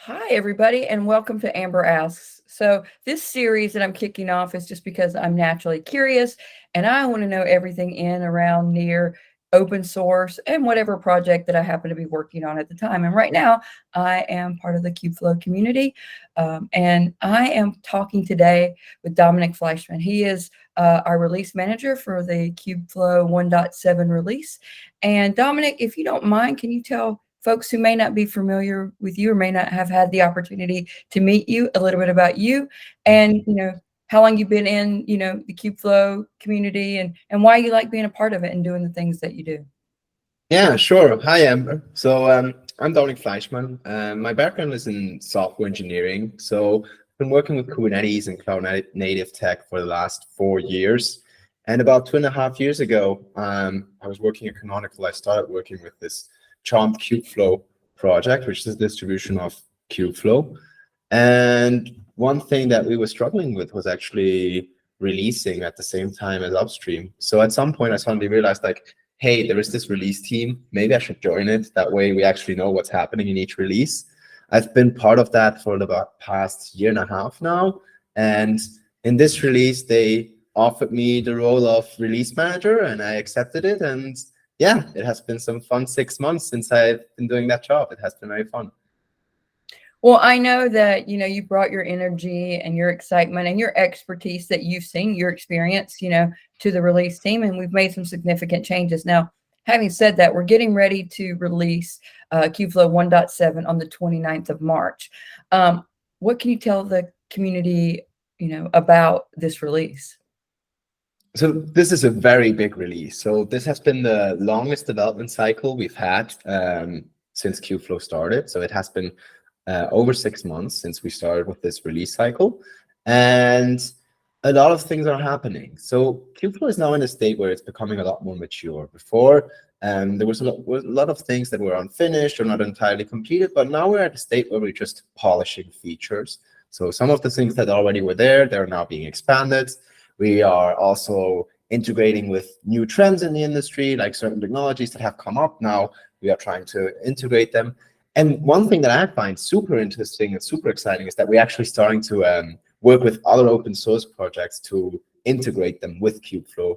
Hi, everybody, and welcome to Amber Asks. So, this series that I'm kicking off is just because I'm naturally curious and I want to know everything in, around, near, open source, and whatever project that I happen to be working on at the time. And right now, I am part of the Kubeflow community, and I am talking today with Dominik Fleischmann. He is our release manager for the Kubeflow 1.7 release. And Dominik, if you don't mind, can you tell folks who may not be familiar with you or may not have had the opportunity to meet you a little bit about you and how long you've been in the Kubeflow community and why you like being a part of it and doing the things that you do? Yeah, sure. Hi, Amber. I'm Dominik Fleischmann. My background is in software engineering. So I've been working with Kubernetes and cloud native tech for the last 4 years. And about 2.5 years ago, I was working at Canonical. I started working with this charmed Kubeflow project, which is a distribution of Kubeflow. And one thing that we were struggling with was actually releasing at the same time as upstream. So at some point, I suddenly realized, like, hey, there is this release team. Maybe I should join it. That way we actually know what's happening in each release. I've been part of that for the past 1.5 years now. And in this release, they offered me the role of release manager and I accepted it. And yeah, it has been some fun 6 months since I've been doing that job. It has been very fun. Well, I know that you brought your energy and your excitement and your expertise that you've seen, your experience, to the release team, and we've made some significant changes. Now, having said that, we're getting ready to release Kubeflow 1.7 on the 29th of March. What can you tell the community, about this release? So this is a very big release. So this has been the longest development cycle we've had since Kubeflow started. So it has been over 6 months since we started with this release cycle. And a lot of things are happening. So Kubeflow is now in a state where it's becoming a lot more mature. Before, there was a lot of things that were unfinished or not entirely completed, but now we're at a state where we're just polishing features. So some of the things that already were there, they're now being expanded. We are also integrating with new trends in the industry, like certain technologies that have come up now. We are trying to integrate them. And one thing that I find super interesting and super exciting is that we're actually starting to work with other open source projects to integrate them with Kubeflow,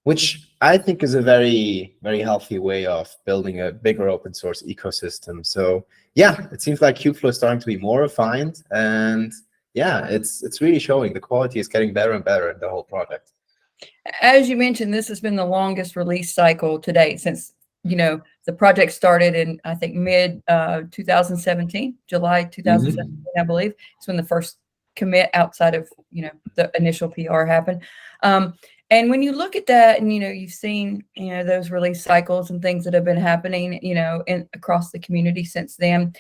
which I think is a very, very healthy way of building a bigger open source ecosystem. So yeah, it seems like Kubeflow is starting to be more refined, and yeah, it's really showing. The quality is getting better and better in the whole project. As you mentioned, this has been the longest release cycle to date since the project started in, I think, mid 2017, July 2017, Mhm. I believe. It's when the first commit outside of the initial PR happened. And when you look at that, and you've seen those release cycles and things that have been happening across the community since then.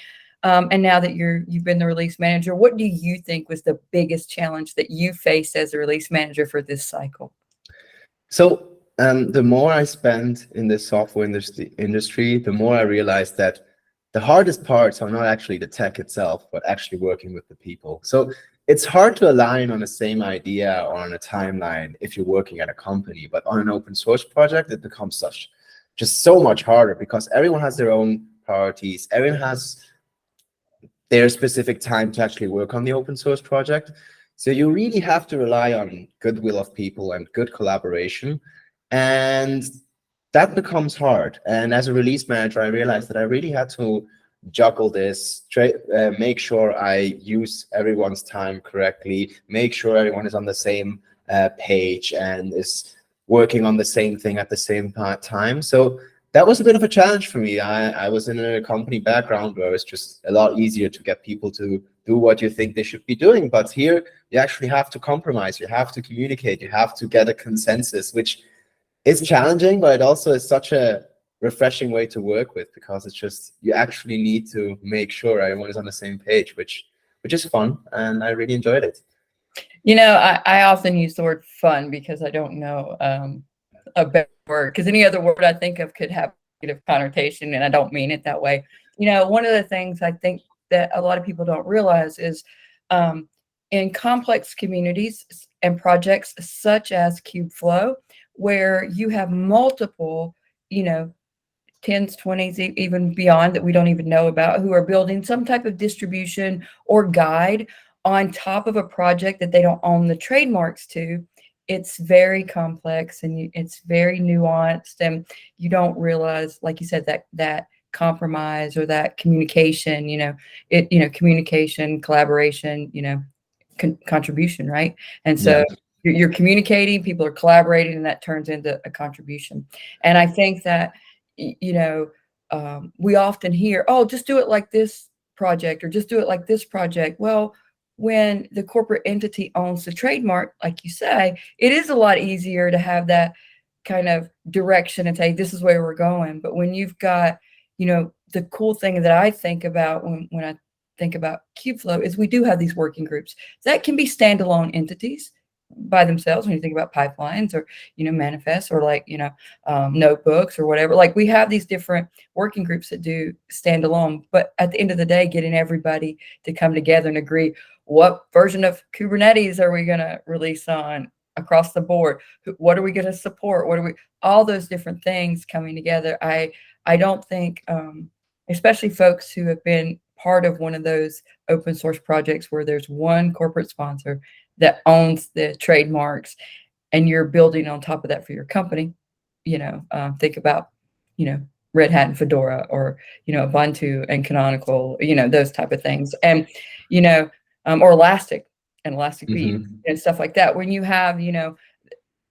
And now that you've been the release manager, what do you think was the biggest challenge that you faced as a release manager for this cycle? So the more I spend in the software industry, the more I realize that the hardest parts are not actually the tech itself, but actually working with the people. So it's hard to align on the same idea or on a timeline if you're working at a company, but on an open source project, it becomes just so much harder because everyone has their own priorities. Everyone has their specific time to actually work on the open source project. So you really have to rely on goodwill of people and good collaboration. And that becomes hard. And as a release manager, I realized that I really had to juggle this, make sure I use everyone's time correctly, make sure everyone is on the same page and is working on the same thing at the same time. So that was a bit of a challenge for me. I was in a company background where it's just a lot easier to get people to do what you think they should be doing. But here, you actually have to compromise. You have to communicate. You have to get a consensus, which is challenging, but it also is such a refreshing way to work with because it's just you actually need to make sure everyone is on the same page, which is fun, and I really enjoyed it. I often use the word fun because I don't know a better word, because any other word I think of could have a negative connotation, and I don't mean it that way. One of the things I think that a lot of people don't realize is in complex communities and projects such as Kubeflow, where you have multiple, 10s, 20s, even beyond that we don't even know about, who are building some type of distribution or guide on top of a project that they don't own the trademarks to. It's very complex and it's very nuanced, and you don't realize, like you said, that compromise or that communication, communication, collaboration, contribution, right? And Yeah. so you're communicating, people are collaborating, and that turns into a contribution. And I think that, we often hear, oh, just do it like this project or just do it like this project. Well, when the corporate entity owns the trademark, like you say, it is a lot easier to have that kind of direction and say, this is where we're going. But when you've got, the cool thing that I think about when I think about Kubeflow is we do have these working groups that can be standalone entities by themselves. When you think about pipelines or, manifests or like, notebooks or whatever, like we have these different working groups that do standalone, but at the end of the day, getting everybody to come together and agree, what version of Kubernetes are we going to release on across the board? What are we going to support? All those different things coming together. I don't think, especially folks who have been part of one of those open source projects where there's one corporate sponsor that owns the trademarks and you're building on top of that for your company, think about, Red Hat and Fedora, or, Ubuntu and Canonical, those type of things. And, or Elastic and Elastic Beat and stuff like that. When you have,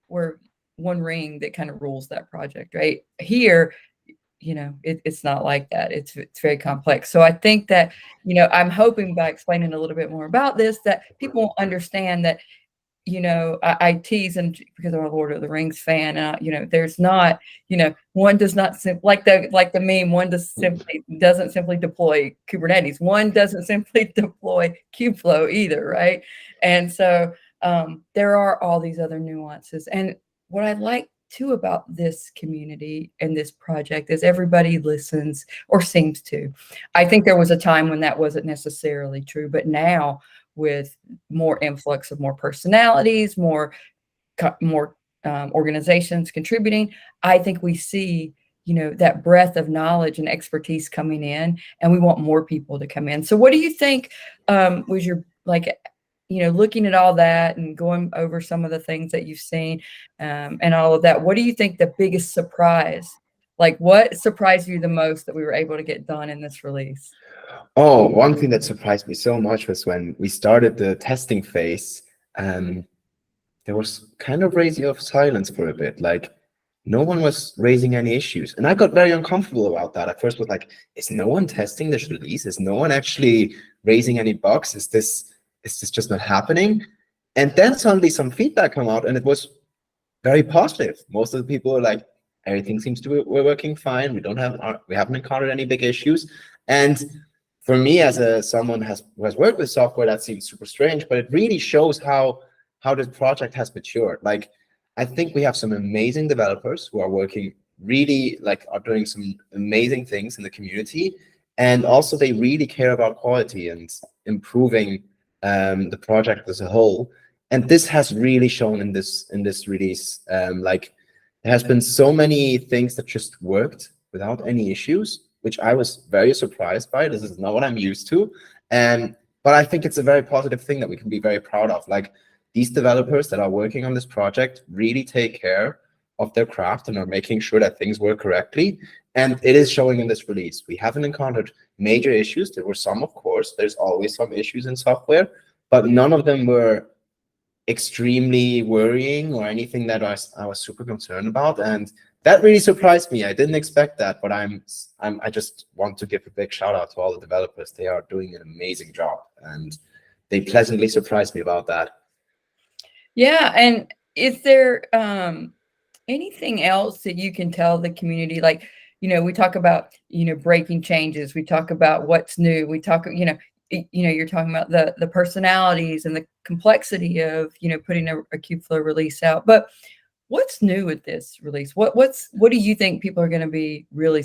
where one ring that kind of rules that project, right? Here, it's not like that. It's very complex. So I think that, I'm hoping by explaining a little bit more about this, that people will understand that, I tease them because I'm a Lord of the Rings fan. There's not, one does not like the meme. One doesn't simply deploy Kubernetes. One doesn't simply deploy Kubeflow either, right? And so there are all these other nuances. And what I like too about this community and this project is everybody listens, or seems to. I think there was a time when that wasn't necessarily true, but now with more influx of more personalities, more organizations contributing, I think we see, that breadth of knowledge and expertise coming in, and we want more people to come in. So what do you think was your, like, looking at all that and going over some of the things that you've seen and all of that, what do you think the biggest surprise, like what surprised you the most that we were able to get done in this release? Oh, one thing that surprised me so much was when we started the testing phase, there was kind of radio of silence for a bit. Like no one was raising any issues. And I got very uncomfortable about that. At first was like, is no one testing this release? Is no one actually raising any bugs? Is this just not happening? And then suddenly some feedback come out and it was very positive. Most of the people are like, everything seems to be working fine. We haven't encountered any big issues. And for me, as someone who has worked with software, that seems super strange, but it really shows how this project has matured. Like, I think we have some amazing developers who are working really, like, are doing some amazing things in the community, and also they really care about quality and improving the project as a whole. And this has really shown in this release. Like, there has been so many things that just worked without any issues, which I was very surprised by. This is not what I'm used to. But I think it's a very positive thing that we can be very proud of. Like, these developers that are working on this project really take care of their craft and are making sure that things work correctly. And it is showing in this release. We haven't encountered major issues. There were some, of course. There's always some issues in software, but none of them were extremely worrying or anything that I was super concerned about. And that really surprised me. I didn't expect that, but I just want to give a big shout out to all the developers. They are doing an amazing job, and they pleasantly surprised me about that. Yeah, and is there anything else that you can tell the community? Like, we talk about, breaking changes. We talk about what's new. We talk, you're talking about the personalities and the complexity of, putting a Kubeflow release out. But what's new with this release? What do you think people are going to be really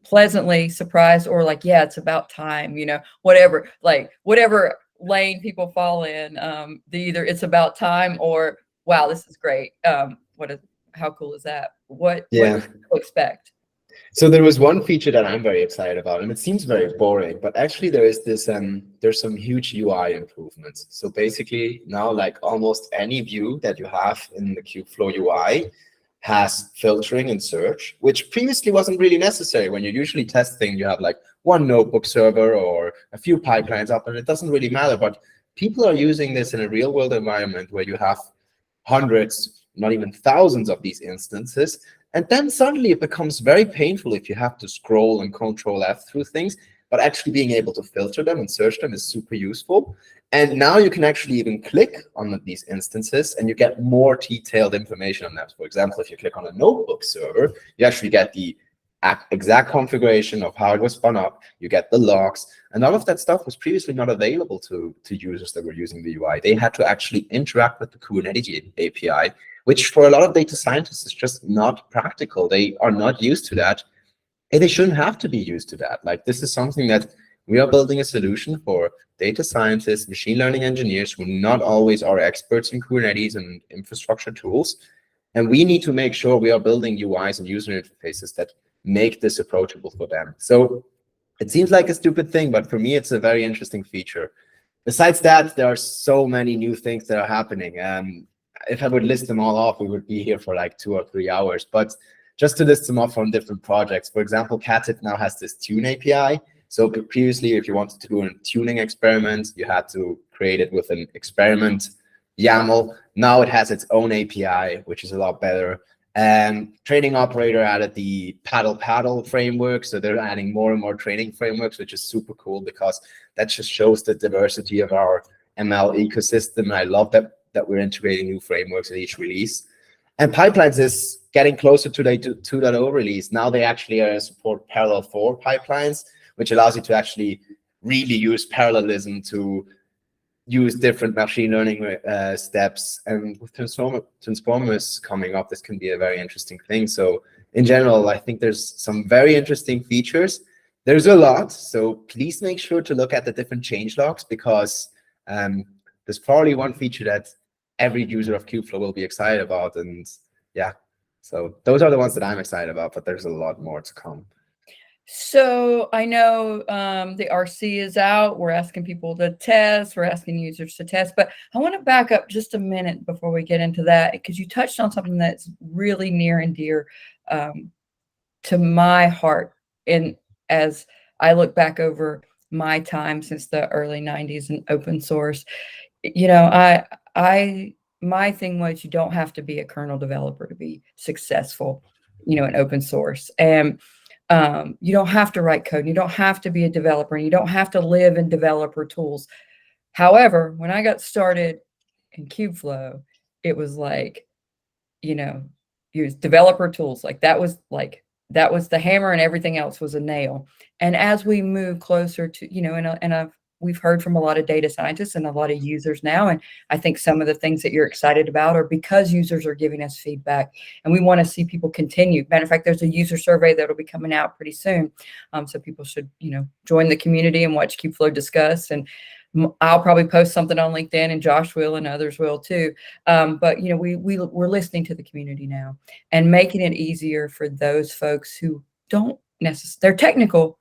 pleasantly surprised, or like, yeah, it's about time, whatever lane people fall in, either it's about time or wow, this is great. How cool is that? What do people expect? So there was one feature that I'm very excited about, and it seems very boring, but actually there is this, there's some huge UI improvements. So basically now, like almost any view that you have in the Kubeflow UI has filtering and search, which previously wasn't really necessary. When you're usually testing, you have like one notebook server or a few pipelines up, and it doesn't really matter. But people are using this in a real world environment where you have hundreds, not even thousands of these instances. And then suddenly it becomes very painful if you have to scroll and control F through things, but actually being able to filter them and search them is super useful. And now you can actually even click on these instances and you get more detailed information on that. For example, if you click on a notebook server, you actually get the exact configuration of how it was spun up. You get the logs, and all of that stuff was previously not available to users that were using the UI. They had to actually interact with the Kubernetes API, which for a lot of data scientists is just not practical. They are not used to that, and they shouldn't have to be used to that. Like, this is something that we are building a solution for data scientists, machine learning engineers who not always are experts in Kubernetes and infrastructure tools. And we need to make sure we are building UIs and user interfaces that make this approachable for them. So it seems like a stupid thing, but for me, it's a very interesting feature. Besides that, there are so many new things that are happening. If I would list them all off, we would be here for like 2 or 3 hours. But just to list them off from different projects, for example, Catit now has this tune API. So previously, if you wanted to do a tuning experiment, you had to create it with an experiment YAML. Now it has its own API, which is a lot better. And training operator added the paddle framework. So they're adding more and more training frameworks, which is super cool because that just shows the diversity of our ML ecosystem. I love that we're integrating new frameworks at each release. And pipelines is getting closer to the 2.0 release. Now they actually support parallel 4 pipelines, which allows you to actually really use parallelism to use different machine learning steps. And with transformers coming up, this can be a very interesting thing. So in general, I think there's some very interesting features. There's a lot, so please make sure to look at the different changelogs, because there's probably one feature that every user of Kubeflow will be excited about. And yeah, so those are the ones that I'm excited about, but there's a lot more to come. So I know the RC is out. We're asking people to test. We're asking users to test. But I want to back up just a minute before we get into that, because you touched on something that's really near and dear to my heart. And as I look back over my time since the early 90s in open source, you know, my thing was, you don't have to be a kernel developer to be successful, you know, in open source. And you don't have to write code. You don't have to be a developer. And you don't have to live in developer tools. However, when I got started in Kubeflow, it was like, you know, use developer tools. Like that was the hammer, and everything else was a nail. And as we move closer to, you know, and we've heard from a lot of data scientists and a lot of users now. And I think some of the things that you're excited about are because users are giving us feedback, and we want to see people continue. Matter of fact, there's a user survey that'll be coming out pretty soon. So people should, you know, join the community and watch Kubeflow discuss. And I'll probably post something on LinkedIn, and Josh will, and others will too. But, you know, we're listening to the community now and making it easier for those folks who don't necessarily, they're technical,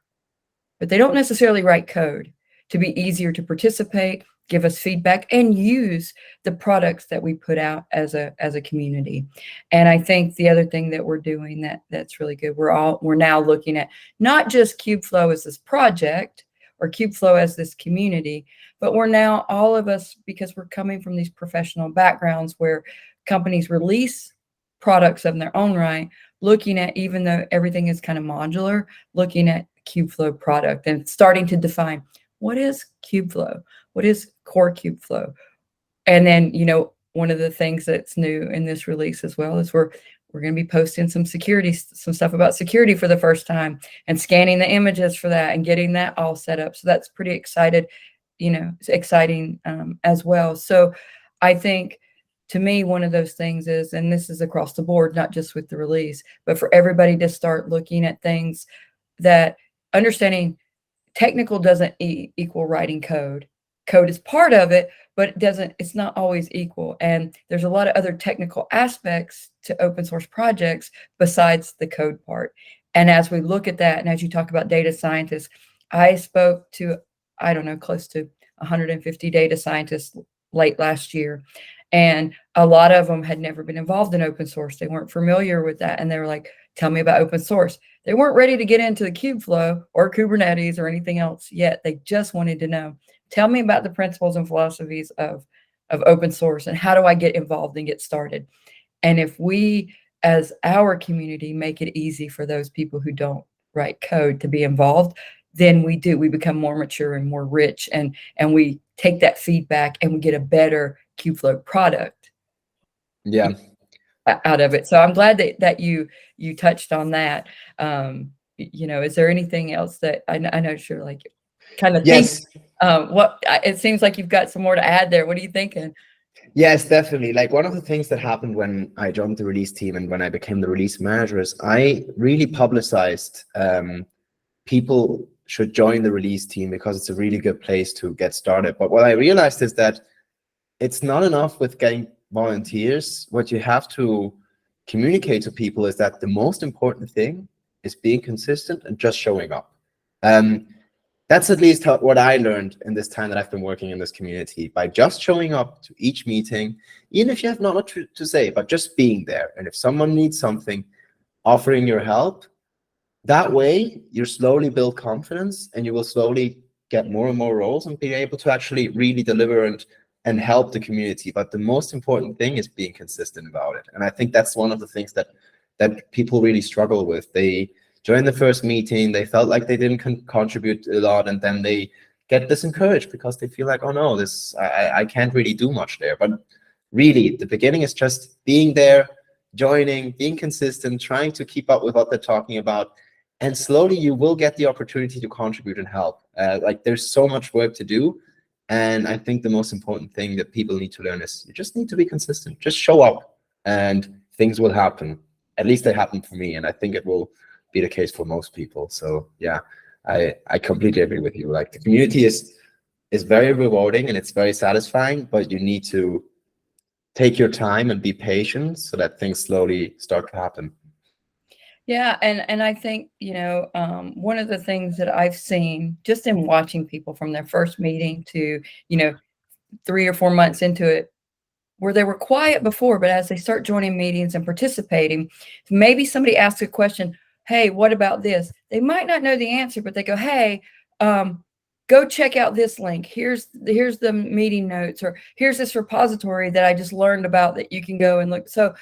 but they don't necessarily write code, to be easier to participate, give us feedback, and use the products that we put out as a community. And I think the other thing that we're doing that's really good, we're now looking at not just Kubeflow as this project or Kubeflow as this community, but we're now, all of us, because we're coming from these professional backgrounds where companies release products of their own right, looking at, even though everything is kind of modular, looking at Kubeflow product and starting to define, what is Kubeflow? What is core Kubeflow? And then, you know, one of the things that's new in this release as well is we're going to be posting some stuff about security for the first time, and scanning the images for that and getting that all set up. So that's pretty exciting as well. So I think, to me, one of those things is, and this is across the board, not just with the release, but for everybody to start looking at things that understanding technical doesn't equal writing code. Code is part of it, but it's not always equal. And there's a lot of other technical aspects to open source projects besides the code part. And as we look at that, and as you talk about data scientists, I spoke to, I don't know, close to 150 data scientists late last year. And a lot of them had never been involved in open source. They weren't familiar with that. And they were like, tell me about open source. They weren't ready to get into the Kubeflow or Kubernetes or anything else yet. They just wanted to know, tell me about the principles and philosophies of open source, and how do I get involved and get started? And if we, as our community, make it easy for those people who don't write code to be involved, then we become more mature and more rich, and we take that feedback and we get a better Kubeflow product Yeah. out of it. So I'm glad that you touched on that. Is there anything else that I know you're like kind of Yes. It seems like you've got some more to add there. What are you thinking? Yes, definitely. Like, one of the things that happened when I joined the release team and when I became the release manager is I really publicized people should join the release team because it's a really good place to get started. But what I realized is that it's not enough with getting volunteers. What you have to communicate to people is that the most important thing is being consistent and just showing up. That's at least what I learned in this time that I've been working in this community. By just showing up to each meeting, even if you have not much to say, but just being there. And if someone needs something, offering your help. That way, you slowly build confidence, and you will slowly get more and more roles and be able to actually really deliver and help the community. But the most important thing is being consistent about it. And I think that's one of the things that people really struggle with. They join the first meeting, they felt like they didn't contribute a lot, and then they get disencouraged because they feel like, oh no, I can't really do much there. But really, the beginning is just being there, joining, being consistent, trying to keep up with what they're talking about, and slowly you will get the opportunity to contribute and help. Like, there's so much work to do, and I think the most important thing that people need to learn is you just need to be consistent. Just show up, and things will happen. At least they happen for me, and I think it will be the case for most people. So yeah, I completely agree with you. Like, the community is very rewarding and it's very satisfying, but you need to take your time and be patient so that things slowly start to happen. Yeah, and I think, one of the things that I've seen just in watching people from their first meeting to, 3 or 4 months into it, where they were quiet before, but as they start joining meetings and participating, maybe somebody asks a question, hey, what about this? They might not know the answer, but they go, hey, go check out this link. Here's the meeting notes, or here's this repository that I just learned about that you can go and look. So,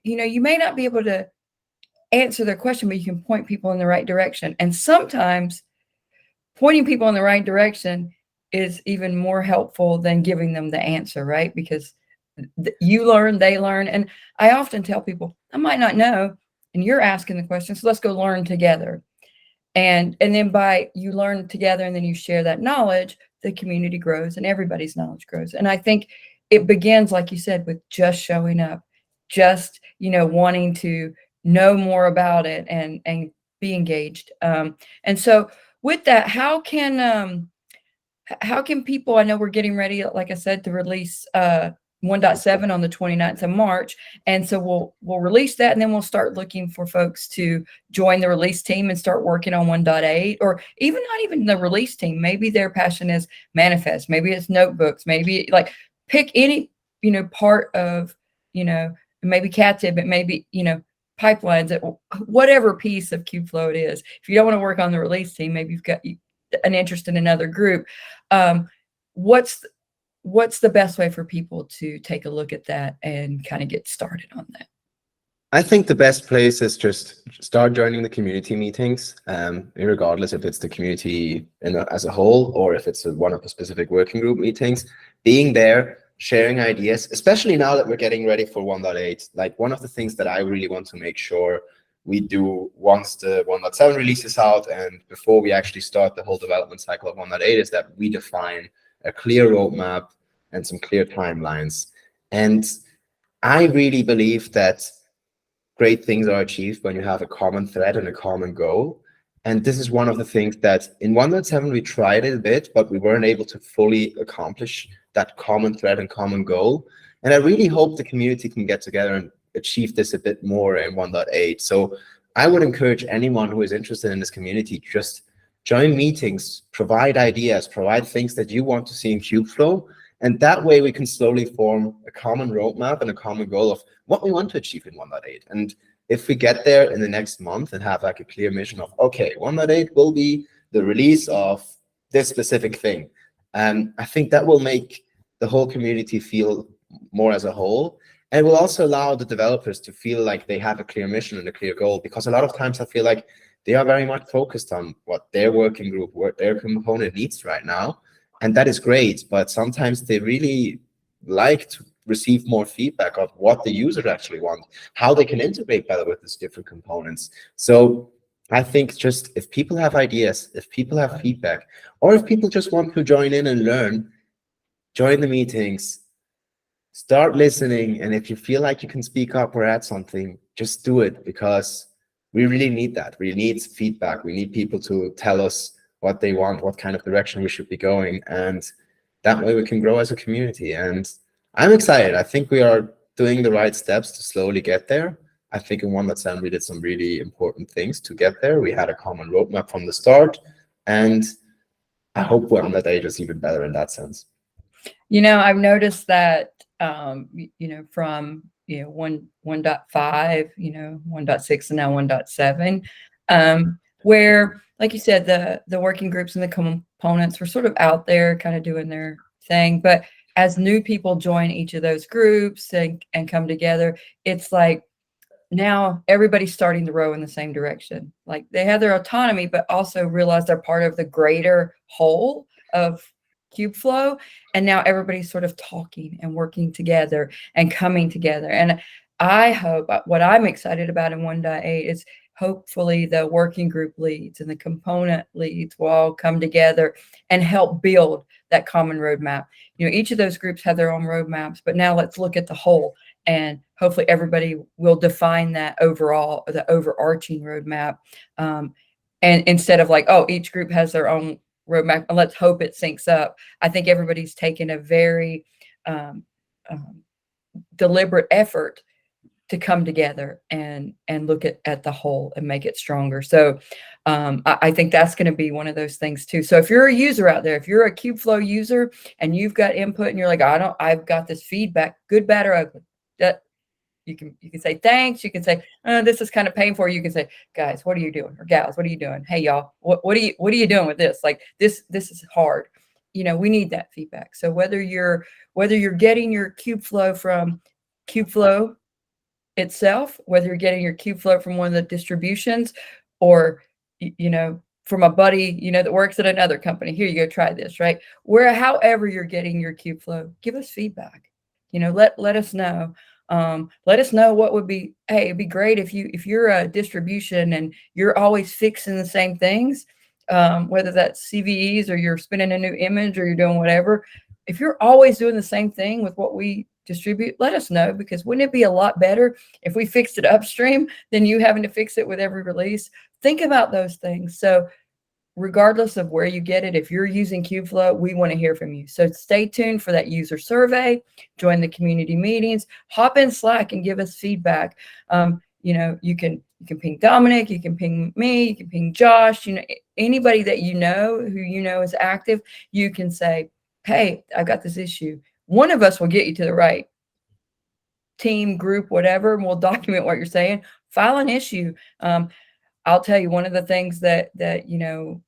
you may not be able to answer their question, but you can point people in the right direction. And sometimes pointing people in the right direction is even more helpful than giving them the answer, right? Because you learn, they learn. And I often tell people, I might not know, and you're asking the question, so let's go learn together. And then by you learn together and then you share that knowledge, the community grows and everybody's knowledge grows. And I think it begins, like you said, with just showing up, just, wanting to know more about it and be engaged. And so with that, how can people, I know we're getting ready, like I said, to release 1.7 on the 29th of March. And so we'll release that, and then we'll start looking for folks to join the release team and start working on 1.8, or even not even the release team. Maybe their passion is manifest, maybe it's notebooks, maybe like pick any, part of, maybe Catib, but maybe, pipelines, whatever piece of Kubeflow it is. If you don't want to work on the release team, maybe you've got an interest in another group. What's the best way for people to take a look at that and kind of get started on that? I think the best place is just start joining the community meetings, regardless if it's the community as a whole or if it's one of the specific working group meetings. Being there, sharing ideas, especially now that we're getting ready for 1.8. Like, one of the things that I really want to make sure we do once the 1.7 release is out and before we actually start the whole development cycle of 1.8 is that we define a clear roadmap and some clear timelines. And I really believe that great things are achieved when you have a common thread and a common goal. And this is one of the things that in 1.7 we tried it a bit, but we weren't able to fully accomplish that common thread and common goal. And I really hope the community can get together and achieve this a bit more in 1.8. So I would encourage anyone who is interested in this community, just join meetings, provide ideas, provide things that you want to see in Kubeflow. And that way we can slowly form a common roadmap and a common goal of what we want to achieve in 1.8. And if we get there in the next month and have like a clear mission of, okay, 1.8 will be the release of this specific thing. I think that will make the whole community feel more as a whole. And it will also allow the developers to feel like they have a clear mission and a clear goal, because a lot of times I feel like they are very much focused on what their working group, what their component needs right now. And that is great, but sometimes they really like to receive more feedback of what the users actually want, how they can integrate better with these different components. So I think just if people have ideas, if people have feedback, or if people just want to join in and learn, join the meetings, start listening. And if you feel like you can speak up or add something, just do it, because we really need that. We need feedback. We need people to tell us what they want, what kind of direction we should be going. And that way we can grow as a community. And I'm excited. I think we are doing the right steps to slowly get there. I think in 1.7 we did some really important things to get there. We had a common roadmap from the start, and I hope 1.8 is even better in that sense. You know, I've noticed that, you know, from, you know, 1.5, you know, 1.6 and now 1.7, where, like you said, the working groups and the components were sort of out there kind of doing their thing. But as new people join each of those groups and come together, it's like now everybody's starting to row in the same direction. Like they have their autonomy, but also realize they're part of the greater whole of Kubeflow. And now everybody's sort of talking and working together and coming together. And I hope, what I'm excited about in 1.8 is hopefully the working group leads and the component leads will all come together and help build that common roadmap. You know, each of those groups have their own roadmaps, but now let's look at the whole, and hopefully everybody will define that overall, the overarching roadmap. And instead of like, oh, each group has their own roadmap and let's hope it syncs up. I think everybody's taken a very deliberate effort to come together and look at the whole and make it stronger. So I think that's going to be one of those things too. So if you're a user out there, if you're a Kubeflow user and you've got input and you're like, I've got this feedback, good, bad, or ugly, that you can say thanks. You can say, this is kind of painful. You can say, guys, what are you doing? Or gals, what are you doing? Hey, y'all, what are you doing with this? Like this is hard. You know, we need that feedback. So whether you're getting your Kubeflow from Kubeflow itself, whether you're getting your Kubeflow from one of the distributions, or you know, from a buddy, you know, that works at another company, here you go, try this, right? However you're getting your Kubeflow, give us feedback. You know, let us know. Let us know what would be, hey, it'd be great if you're a distribution and you're always fixing the same things, whether that's CVEs or you're spinning a new image or you're doing whatever. If you're always doing the same thing with what we distribute, let us know, because wouldn't it be a lot better if we fixed it upstream than you having to fix it with every release? Think about those things. So regardless of where you get it, if you're using Kubeflow, we want to hear from you. So stay tuned for that user survey, join the community meetings, hop in Slack and give us feedback. You know, you can ping Dominik, you can ping me, you can ping Josh, you know, anybody that you know who you know is active. You can say, hey, I've got this issue. One of us will get you to the right team, group, whatever, and we'll document what you're saying. File an issue. I'll tell you, one of the things that you know,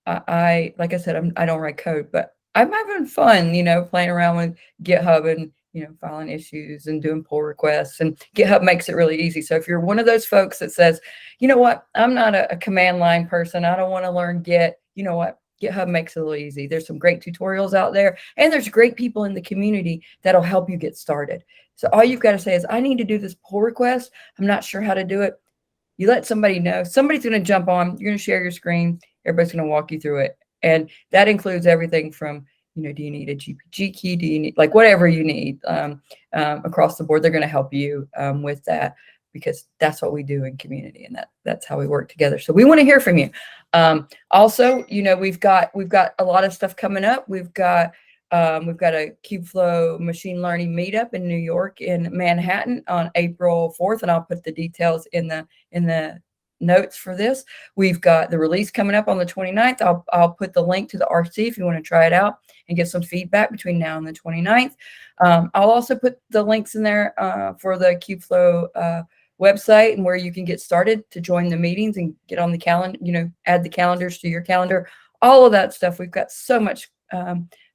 I like I said, I don't write code, but I'm having fun, you know, playing around with GitHub and, you know, filing issues and doing pull requests, and GitHub makes it really easy. So if you're one of those folks that says, you know what, I'm not a command line person, I don't want to learn Git, you know what, GitHub makes it a little easy. There's some great tutorials out there, and there's great people in the community that'll help you get started. So all you've got to say is, I need to do this pull request. I'm not sure how to do it. You let somebody know. Somebody's going to jump on. You're going to share your screen. Everybody's going to walk you through it. And that includes everything from, you know, do you need a GPG key? Do you need, like, whatever you need across the board? They're going to help you with that, because that's what we do in community, and that's how we work together. So we want to hear from you. Also, you know, we've got a lot of stuff coming up. We've got a Kubeflow machine learning meetup in New York, in Manhattan, on April 4th, and I'll put the details in the notes for this. We've got the release coming up on the 29th. I'll put the link to the RC if you want to try it out and get some feedback between now and the 29th. I'll also put the links in there for the Kubeflow website and where you can get started to join the meetings and get on the calendar, add the calendars to your calendar, all of that stuff. We've got so much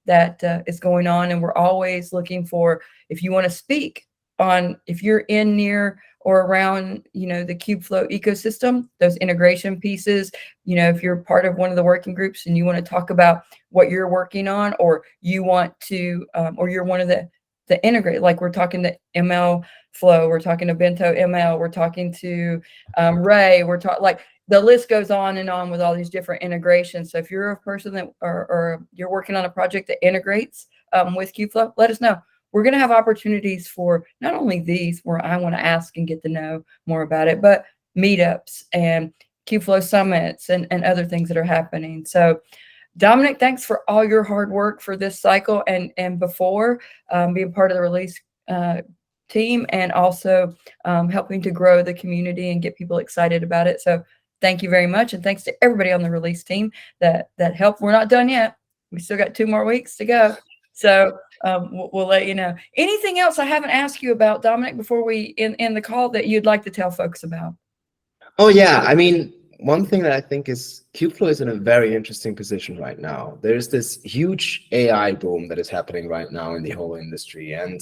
that is going on, and we're always looking for, if you want to speak on, if you're in, near, or around, the Kubeflow ecosystem, those integration pieces, if you're part of one of the working groups and you want to talk about what you're working on, or you want to, or you're one of the integrate, like we're talking to ML Flow, we're talking to Bento ML, we're talking to Ray, we're talking, like, the list goes on and on with all these different integrations. So if you're a person that, or you're working on a project that integrates with Kubeflow, let us know. We're going to have opportunities for not only these where I want to ask and get to know more about it, but meetups and Kubeflow summits and other things that are happening. So Dominik, thanks for all your hard work for this cycle and before, being part of the release team, and also helping to grow the community and get people excited about it. So thank you very much. And thanks to everybody on the release team that helped. We're not done yet. We still got 2 more weeks to go. So we'll let you know. Anything else I haven't asked you about, Dominik, before we end the call that you'd like to tell folks about? Oh, yeah. I mean, one thing that I think is Kubeflow is in a very interesting position right now. There's this huge AI boom that is happening right now in the whole industry. And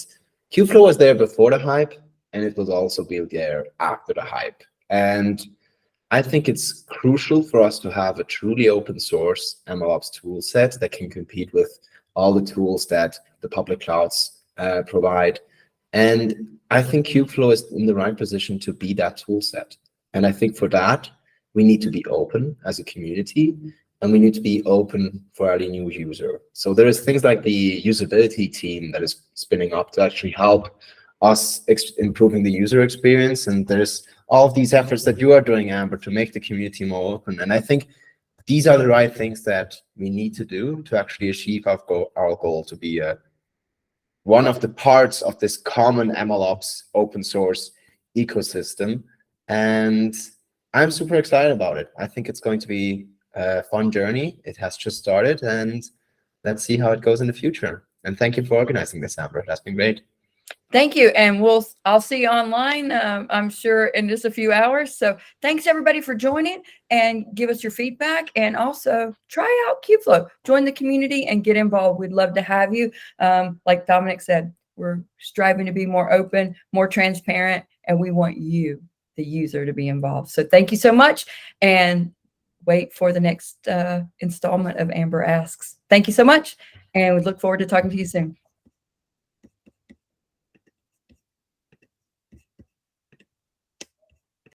Kubeflow was there before the hype, and it will also be there after the hype. And I think it's crucial for us to have a truly open source MLOps tool set that can compete with all the tools that the public clouds provide. And I think Kubeflow is in the right position to be that tool set. And I think for that, we need to be open as a community, and we need to be open for any new user. So there is things like the usability team that is spinning up to actually help us improving the user experience. And there's all of these efforts that you are doing, Amber, to make the community more open. And I think these are the right things that we need to do to actually achieve our goal to be one of the parts of this common MLOps open source ecosystem. And I'm super excited about it. I think it's going to be a fun journey. It has just started, and let's see how it goes in the future. And thank you for organizing this, Amber. That's been great. Thank you. And I'll see you online, I'm sure, in just a few hours. So thanks everybody for joining, and give us your feedback, and also try out Kubeflow, join the community and get involved. We'd love to have you. Like Dominik said, we're striving to be more open, more transparent, and we want you, the user, to be involved. So thank you so much, and wait for the next installment of Amber Asks. Thank you so much, and we look forward to talking to you soon.